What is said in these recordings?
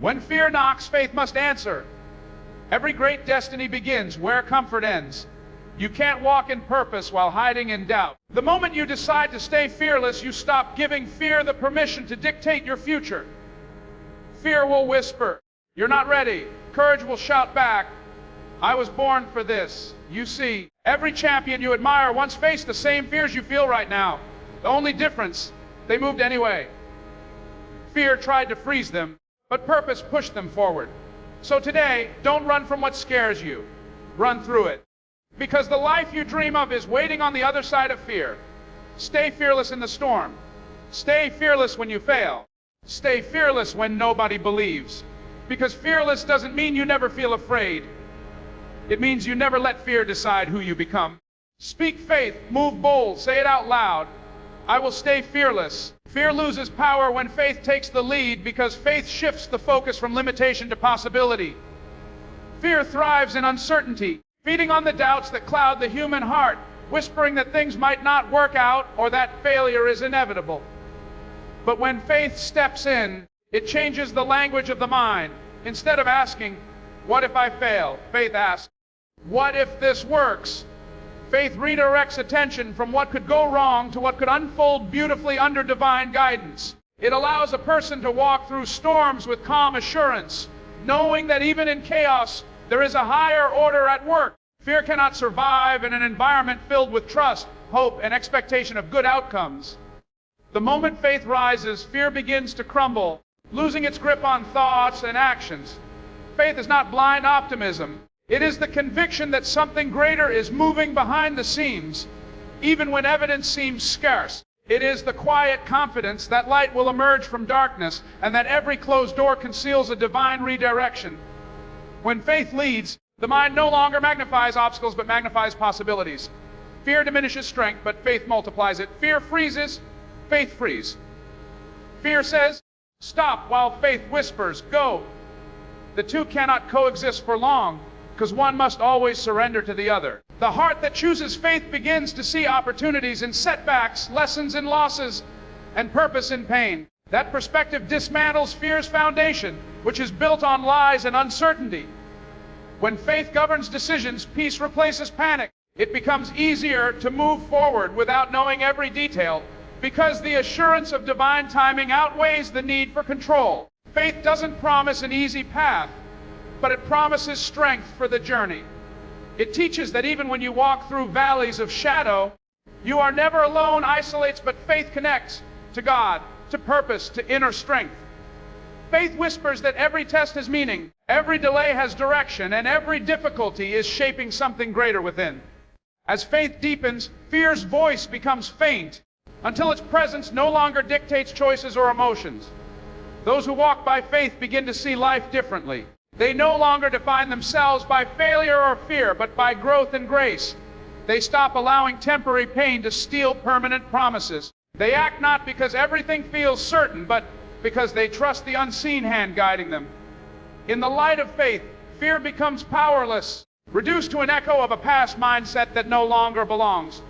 When fear knocks, faith must answer. Every great destiny begins where comfort ends. You can't walk in purpose while hiding in doubt. The moment you decide to stay fearless, you stop giving fear the permission to dictate your future. Fear will whisper, "You're not ready." Courage will shout back, "I was born for this." You see, every champion you admire once faced the same fears you feel right now. The only difference, they moved anyway. Fear tried to freeze them, but purpose pushed them forward. So today, don't run from what scares you. Run through it. Because the life you dream of is waiting on the other side of fear. Stay fearless in the storm. Stay fearless when you fail. Stay fearless when nobody believes. Because fearless doesn't mean you never feel afraid. It means you never let fear decide who you become. Speak faith, move bold, say it out loud. I will stay fearless. Fear loses power when faith takes the lead, because faith shifts the focus from limitation to possibility. Fear thrives in uncertainty, feeding on the doubts that cloud the human heart, whispering that things might not work out or that failure is inevitable. But when faith steps in, it changes the language of the mind. Instead of asking, "What if I fail?" faith asks, "What if this works?" Faith redirects attention from what could go wrong to what could unfold beautifully under divine guidance. It allows a person to walk through storms with calm assurance, knowing that even in chaos, there is a higher order at work. Fear cannot survive in an environment filled with trust, hope, and expectation of good outcomes. The moment faith rises, fear begins to crumble, losing its grip on thoughts and actions. Faith is not blind optimism. It is the conviction that something greater is moving behind the scenes, even when evidence seems scarce. It is the quiet confidence that light will emerge from darkness and that every closed door conceals a divine redirection. When faith leads, the mind no longer magnifies obstacles but magnifies possibilities. Fear diminishes strength, but faith multiplies it. Fear freezes, faith frees. Fear says, "Stop," while faith whispers, "Go." The two cannot coexist for long, because one must always surrender to the other. The heart that chooses faith begins to see opportunities in setbacks, lessons in losses, and purpose in pain. That perspective dismantles fear's foundation, which is built on lies and uncertainty. When faith governs decisions, peace replaces panic. It becomes easier to move forward without knowing every detail, because the assurance of divine timing outweighs the need for control. Faith doesn't promise an easy path, but it promises strength for the journey. It teaches that even when you walk through valleys of shadow, you are never alone, isolates, but faith connects to God, to purpose, to inner strength. Faith whispers that every test has meaning, every delay has direction, and every difficulty is shaping something greater within. As faith deepens, fear's voice becomes faint, until its presence no longer dictates choices or emotions. Those who walk by faith begin to see life differently. They no longer define themselves by failure or fear, but by growth and grace. They stop allowing temporary pain to steal permanent promises. They act not because everything feels certain, but because they trust the unseen hand guiding them. In the light of faith, fear becomes powerless, reduced to an echo of a past mindset that no longer belongs.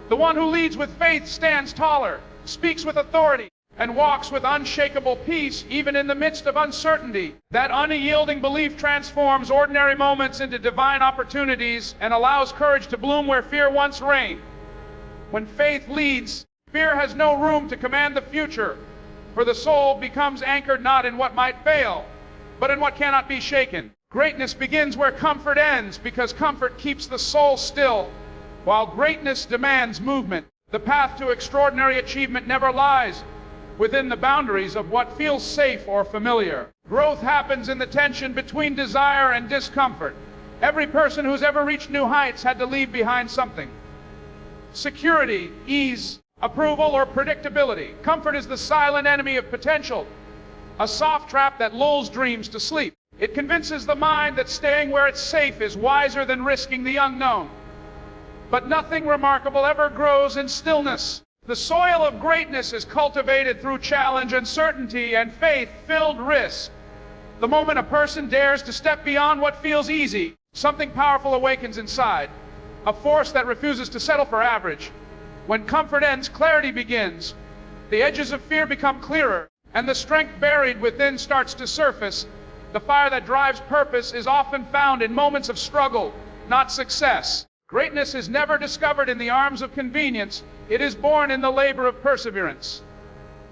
The one who leads with faith stands taller, speaks with authority, and walks with unshakable peace even in the midst of uncertainty. That unyielding belief transforms ordinary moments into divine opportunities and allows courage to bloom where fear once reigned. When faith leads, fear has no room to command the future, for the soul becomes anchored not in what might fail, but in what cannot be shaken. Greatness begins where comfort ends, because comfort keeps the soul still, while greatness demands movement. The path to extraordinary achievement never lies within the boundaries of what feels safe or familiar. Growth happens in the tension between desire and discomfort. Every person who's ever reached new heights had to leave behind something. Security, ease, approval, or predictability. Comfort is the silent enemy of potential, a soft trap that lulls dreams to sleep. It convinces the mind that staying where it's safe is wiser than risking the unknown. But nothing remarkable ever grows in stillness. The soil of greatness is cultivated through challenge, uncertainty, and faith-filled risk. The moment a person dares to step beyond what feels easy, something powerful awakens inside, a force that refuses to settle for average. When comfort ends, clarity begins. The edges of fear become clearer, and the strength buried within starts to surface. The fire that drives purpose is often found in moments of struggle, not success. Greatness is never discovered in the arms of convenience. It is born in the labor of perseverance.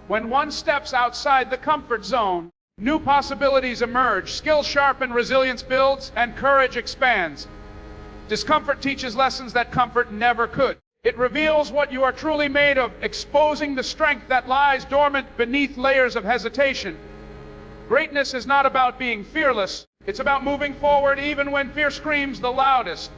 When one steps outside the comfort zone, new possibilities emerge, skill sharpen, resilience builds, and courage expands. Discomfort teaches lessons that comfort never could. It reveals what you are truly made of, exposing the strength that lies dormant beneath layers of hesitation. Greatness is not about being fearless. It's about moving forward even when fear screams the loudest.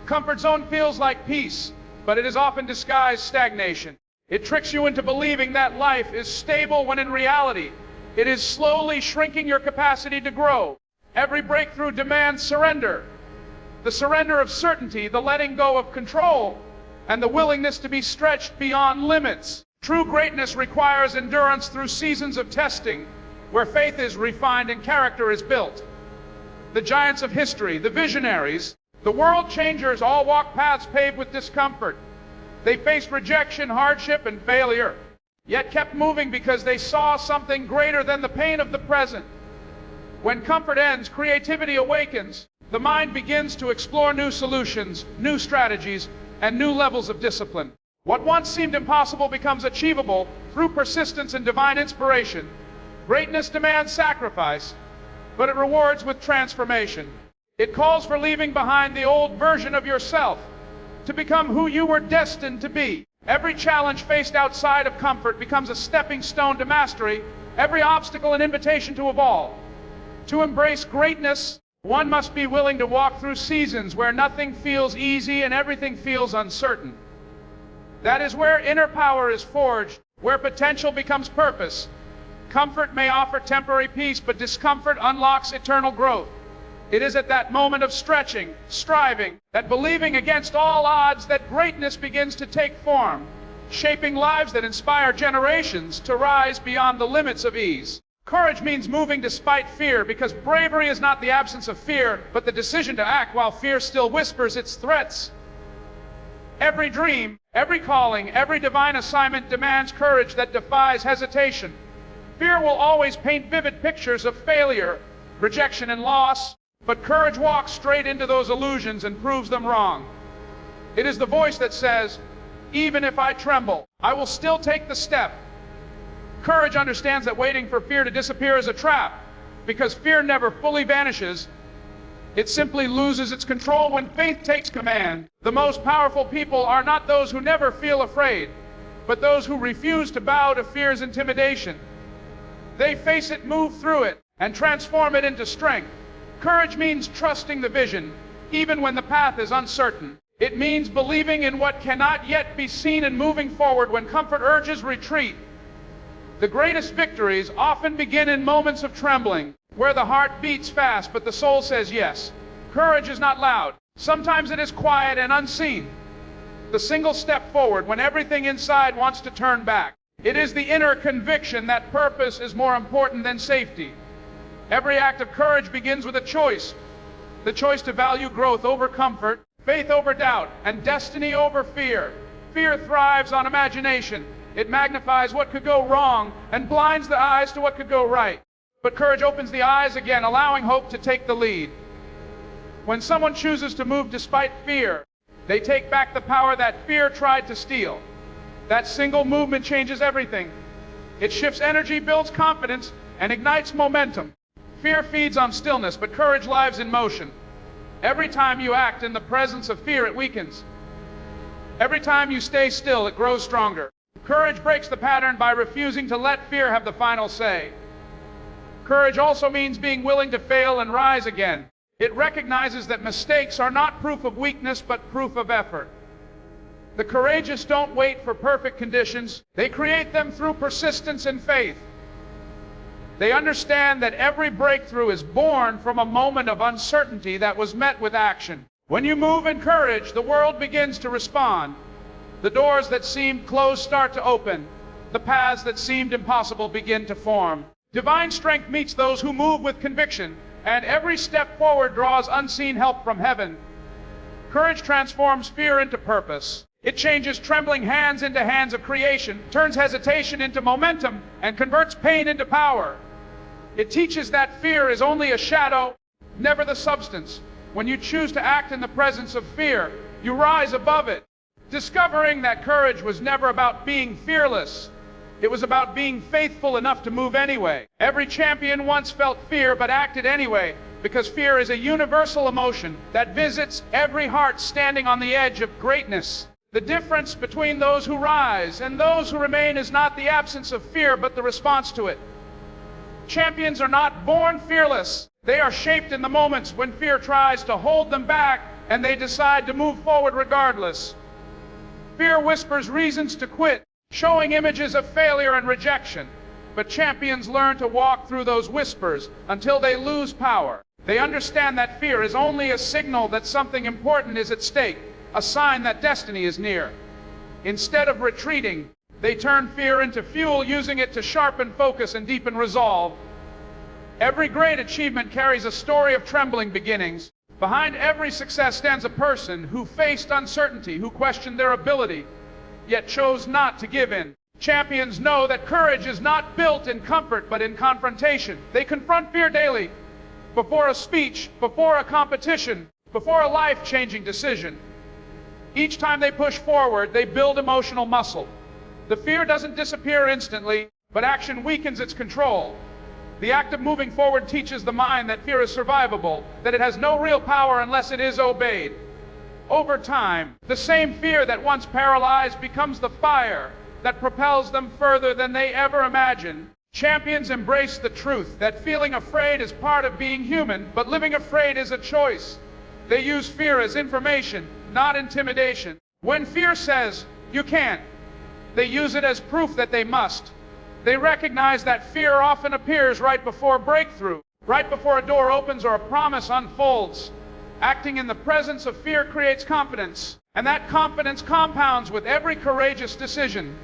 Comfort zone feels like peace, but it is often disguised stagnation. It tricks you into believing that life is stable when in reality, it is slowly shrinking your capacity to grow. Every breakthrough demands surrender. The surrender of certainty, the letting go of control, and the willingness to be stretched beyond limits. True greatness requires endurance through seasons of testing, where faith is refined and character is built. The giants of history, the visionaries, the world changers all walk paths paved with discomfort. They faced rejection, hardship, and failure, yet kept moving because they saw something greater than the pain of the present. When comfort ends, creativity awakens. The mind begins to explore new solutions, new strategies, and new levels of discipline. What once seemed impossible becomes achievable through persistence and divine inspiration. Greatness demands sacrifice, but it rewards with transformation. It calls for leaving behind the old version of yourself to become who you were destined to be. Every challenge faced outside of comfort becomes a stepping stone to mastery, every obstacle an invitation to evolve. To embrace greatness, one must be willing to walk through seasons where nothing feels easy and everything feels uncertain. That is where inner power is forged, where potential becomes purpose. Comfort may offer temporary peace, but discomfort unlocks eternal growth. It is at that moment of stretching, striving, that believing against all odds, that greatness begins to take form, shaping lives that inspire generations to rise beyond the limits of ease. Courage means moving despite fear, because bravery is not the absence of fear, but the decision to act while fear still whispers its threats. Every dream, every calling, every divine assignment demands courage that defies hesitation. Fear will always paint vivid pictures of failure, rejection, and loss, but courage walks straight into those illusions and proves them wrong. It is the voice that says, even if I tremble, I will still take the step. Courage understands that waiting for fear to disappear is a trap, because fear never fully vanishes. It simply loses its control when faith takes command. The most powerful people are not those who never feel afraid, but those who refuse to bow to fear's intimidation. They face it, move through it, and transform it into strength. Courage means trusting the vision, even when the path is uncertain. It means believing in what cannot yet be seen and moving forward when comfort urges retreat. The greatest victories often begin in moments of trembling, where the heart beats fast but the soul says yes. Courage is not loud. Sometimes it is quiet and unseen. The single step forward when everything inside wants to turn back. It is the inner conviction that purpose is more important than safety. Every act of courage begins with a choice. The choice to value growth over comfort, faith over doubt, and destiny over fear. Fear thrives on imagination. It magnifies what could go wrong and blinds the eyes to what could go right. But courage opens the eyes again, allowing hope to take the lead. When someone chooses to move despite fear, they take back the power that fear tried to steal. That single movement changes everything. It shifts energy, builds confidence, and ignites momentum. Fear feeds on stillness, but courage lives in motion. Every time you act in the presence of fear, it weakens. Every time you stay still, it grows stronger. Courage breaks the pattern by refusing to let fear have the final say. Courage also means being willing to fail and rise again. It recognizes that mistakes are not proof of weakness, but proof of effort. The courageous don't wait for perfect conditions. They create them through persistence and faith. They understand that every breakthrough is born from a moment of uncertainty that was met with action. When you move in courage, the world begins to respond. The doors that seemed closed start to open. The paths that seemed impossible begin to form. Divine strength meets those who move with conviction, and every step forward draws unseen help from heaven. Courage transforms fear into purpose. It changes trembling hands into hands of creation, turns hesitation into momentum, and converts pain into power. It teaches that fear is only a shadow, never the substance. When you choose to act in the presence of fear, you rise above it. Discovering that courage was never about being fearless. It was about being faithful enough to move anyway. Every champion once felt fear but acted anyway, because fear is a universal emotion that visits every heart standing on the edge of greatness. The difference between those who rise and those who remain is not the absence of fear, but the response to it. Champions are not born fearless. They are shaped in the moments when fear tries to hold them back, and they decide to move forward regardless. Fear whispers reasons to quit, showing images of failure and rejection. But champions learn to walk through those whispers until they lose power. They understand that fear is only a signal that something important is at stake, a sign that destiny is near. Instead of retreating, they turn fear into fuel, using it to sharpen focus and deepen resolve. Every great achievement carries a story of trembling beginnings. Behind every success stands a person who faced uncertainty, who questioned their ability, yet chose not to give in. Champions know that courage is not built in comfort, but in confrontation. They confront fear daily, before a speech, before a competition, before a life-changing decision. Each time they push forward, they build emotional muscle. The fear doesn't disappear instantly, but action weakens its control. The act of moving forward teaches the mind that fear is survivable, that it has no real power unless it is obeyed. Over time, the same fear that once paralyzed becomes the fire that propels them further than they ever imagined. Champions embrace the truth that feeling afraid is part of being human, but living afraid is a choice. They use fear as information, not intimidation. When fear says, "You can't," they use it as proof that they must. They recognize that fear often appears right before breakthrough, right before a door opens or a promise unfolds. Acting in the presence of fear creates confidence, and that confidence compounds with every courageous decision.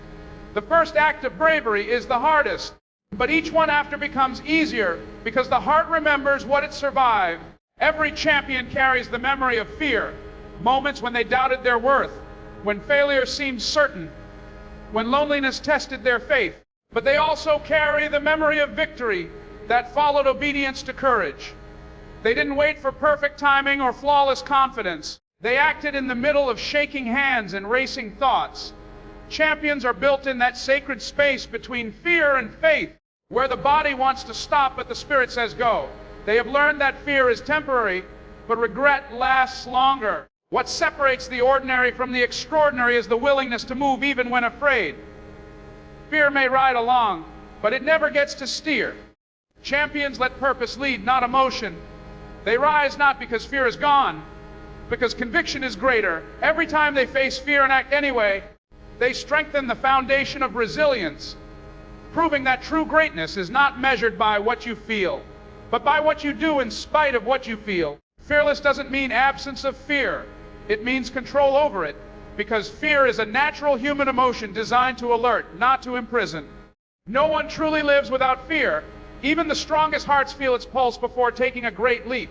The first act of bravery is the hardest, but each one after becomes easier because the heart remembers what it survived. Every champion carries the memory of fear, moments when they doubted their worth, when failure seemed certain, when loneliness tested their faith. But they also carry the memory of victory that followed obedience to courage. They didn't wait for perfect timing or flawless confidence. They acted in the middle of shaking hands and racing thoughts. Champions are built in that sacred space between fear and faith, where the body wants to stop but the spirit says go. They have learned that fear is temporary, but regret lasts longer. What separates the ordinary from the extraordinary is the willingness to move even when afraid. Fear may ride along, but it never gets to steer. Champions let purpose lead, not emotion. They rise not because fear is gone, because conviction is greater. Every time they face fear and act anyway, they strengthen the foundation of resilience, proving that true greatness is not measured by what you feel, but by what you do in spite of what you feel. Fearless doesn't mean absence of fear. It means control over it, because fear is a natural human emotion designed to alert, not to imprison. No one truly lives without fear. Even the strongest hearts feel its pulse before taking a great leap.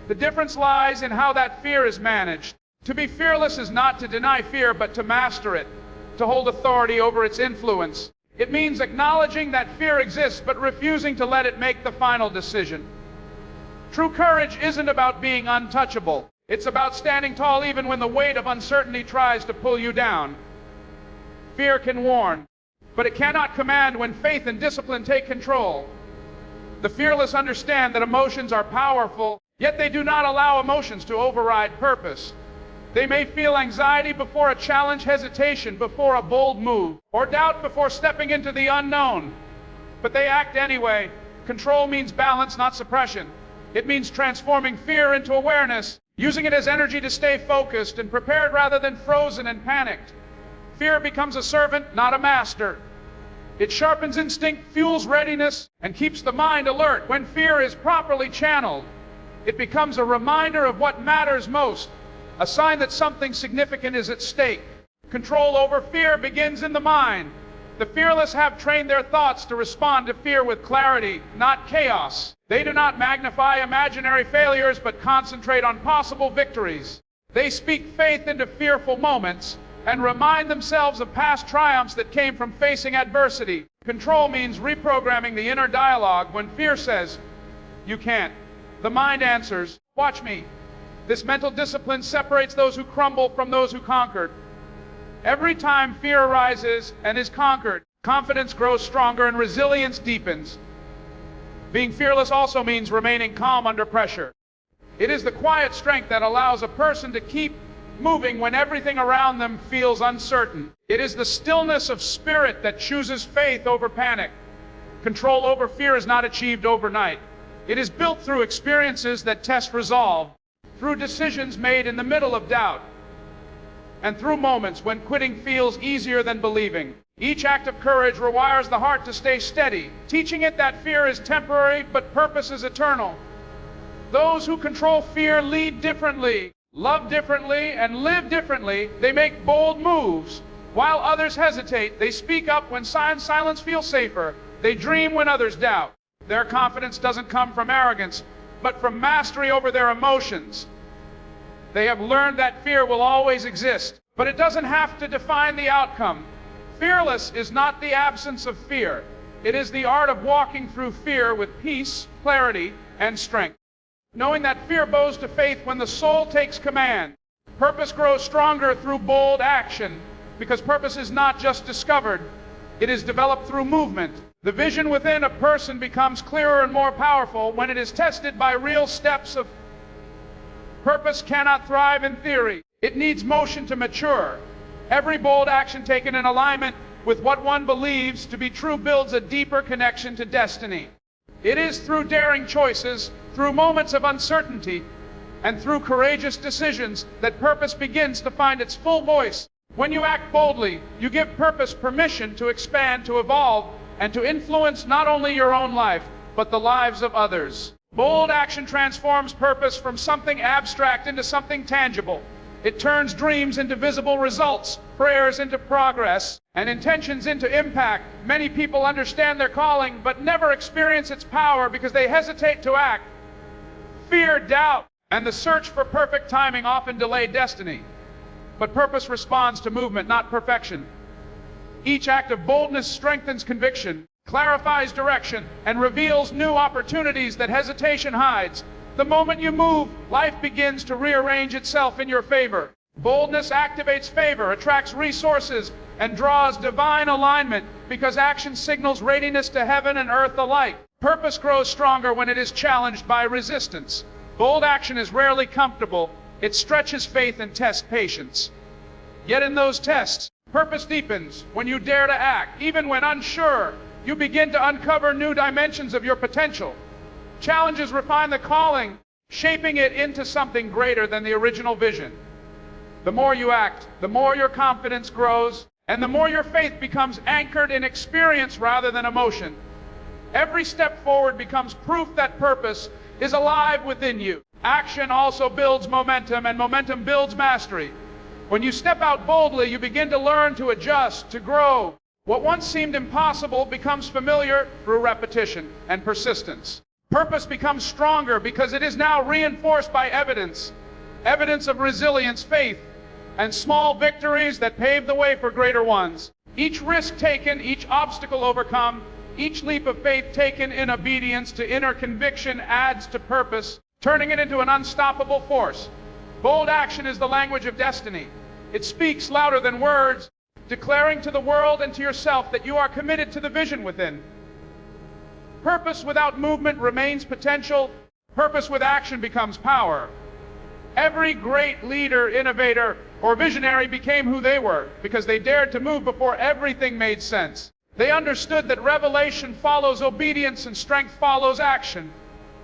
The difference lies in how that fear is managed. To be fearless is not to deny fear, but to master it, to hold authority over its influence. It means acknowledging that fear exists, but refusing to let it make the final decision. True courage isn't about being untouchable. It's about standing tall even when the weight of uncertainty tries to pull you down. Fear can warn, but it cannot command when faith and discipline take control. The fearless understand that emotions are powerful, yet they do not allow emotions to override purpose. They may feel anxiety before a challenge, hesitation before a bold move, or doubt before stepping into the unknown. But they act anyway. Control means balance, not suppression. It means transforming fear into awareness, using it as energy to stay focused and prepared rather than frozen and panicked. Fear becomes a servant, not a master. It sharpens instinct, fuels readiness, and keeps the mind alert. When fear is properly channeled, it becomes a reminder of what matters most, a sign that something significant is at stake. Control over fear begins in the mind. The fearless have trained their thoughts to respond to fear with clarity, not chaos. They do not magnify imaginary failures, but concentrate on possible victories. They speak faith into fearful moments and remind themselves of past triumphs that came from facing adversity. Control means reprogramming the inner dialogue. When fear says, "You can't," the mind answers, "Watch me." This mental discipline separates those who crumble from those who conquered. Every time fear arises and is conquered, confidence grows stronger and resilience deepens. Being fearless also means remaining calm under pressure. It is the quiet strength that allows a person to keep moving when everything around them feels uncertain. It is the stillness of spirit that chooses faith over panic. Control over fear is not achieved overnight. It is built through experiences that test resolve, through decisions made in the middle of doubt, and through moments when quitting feels easier than believing. Each act of courage rewires the heart to stay steady, teaching it that fear is temporary but purpose is eternal. Those who control fear lead differently, love differently, and live differently. They make bold moves. While others hesitate, they speak up when silence feels safer. They dream when others doubt. Their confidence doesn't come from arrogance, but from mastery over their emotions. They have learned that fear will always exist, but it doesn't have to define the outcome. Fearless is not the absence of fear. It is the art of walking through fear with peace, clarity, and strength. Knowing that fear bows to faith when the soul takes command. Purpose grows stronger through bold action, because purpose is not just discovered, it is developed through movement. The vision within a person becomes clearer and more powerful when it is tested by real steps of purpose. Cannot thrive in theory. It needs motion to mature. Every bold action taken in alignment with what one believes to be true builds a deeper connection to destiny. It is through daring choices, through moments of uncertainty, and through courageous decisions that purpose begins to find its full voice. When you act boldly, you give purpose permission to expand, to evolve, and to influence not only your own life, but the lives of others. Bold action transforms purpose from something abstract into something tangible. It turns dreams into visible results, prayers into progress, and intentions into impact. Many people understand their calling, but never experience its power because they hesitate to act. Fear, doubt, and the search for perfect timing often delay destiny. But purpose responds to movement, not perfection. Each act of boldness strengthens conviction, clarifies direction, and reveals new opportunities that hesitation hides. The moment you move, life begins to rearrange itself in your favor. Boldness activates favor, attracts resources, and draws divine alignment because action signals readiness to heaven and earth alike. Purpose grows stronger when it is challenged by resistance. Bold action is rarely comfortable. It stretches faith and tests patience. Yet in those tests, purpose deepens. When you dare to act, even when unsure, you begin to uncover new dimensions of your potential. Challenges refine the calling, shaping it into something greater than the original vision. The more you act, the more your confidence grows, and the more your faith becomes anchored in experience rather than emotion. Every step forward becomes proof that purpose is alive within you. Action also builds momentum, and momentum builds mastery. When you step out boldly, you begin to learn to adjust, to grow. What once seemed impossible becomes familiar through repetition and persistence. Purpose becomes stronger because it is now reinforced by evidence of resilience, faith, and small victories that pave the way for greater ones. Each risk taken, each obstacle overcome, each leap of faith taken in obedience to inner conviction adds to purpose, turning it into an unstoppable force. Bold action is the language of destiny. It speaks louder than words, declaring to the world and to yourself that you are committed to the vision within. Purpose without movement remains potential. Purpose with action becomes power. Every great leader, innovator, or visionary became who they were because they dared to move before everything made sense. They understood that revelation follows obedience and strength follows action.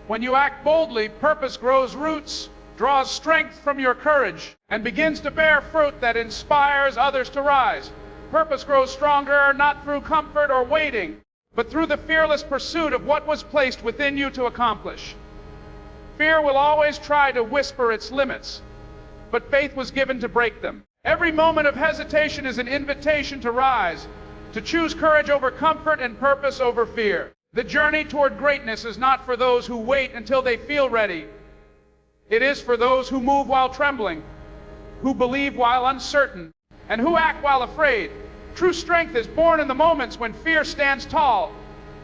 When you act boldly, purpose grows roots, draws strength from your courage, and begins to bear fruit that inspires others to rise. Purpose grows stronger not through comfort or waiting, but through the fearless pursuit of what was placed within you to accomplish. Fear will always try to whisper its limits, but faith was given to break them. Every moment of hesitation is an invitation to rise, to choose courage over comfort and purpose over fear. The journey toward greatness is not for those who wait until they feel ready. It is for those who move while trembling, who believe while uncertain, and who act while afraid. True strength is born in the moments when fear stands tall,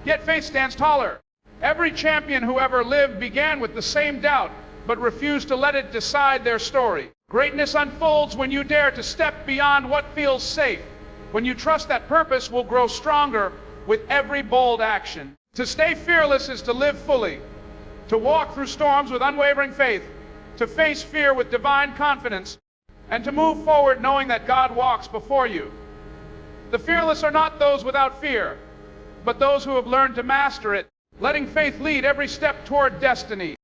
yet faith stands taller. Every champion who ever lived began with the same doubt, but refused to let it decide their story. Greatness unfolds when you dare to step beyond what feels safe, when you trust that purpose will grow stronger with every bold action. To stay fearless is to live fully, to walk through storms with unwavering faith, to face fear with divine confidence, and to move forward knowing that God walks before you. The fearless are not those without fear, but those who have learned to master it, letting faith lead every step toward destiny.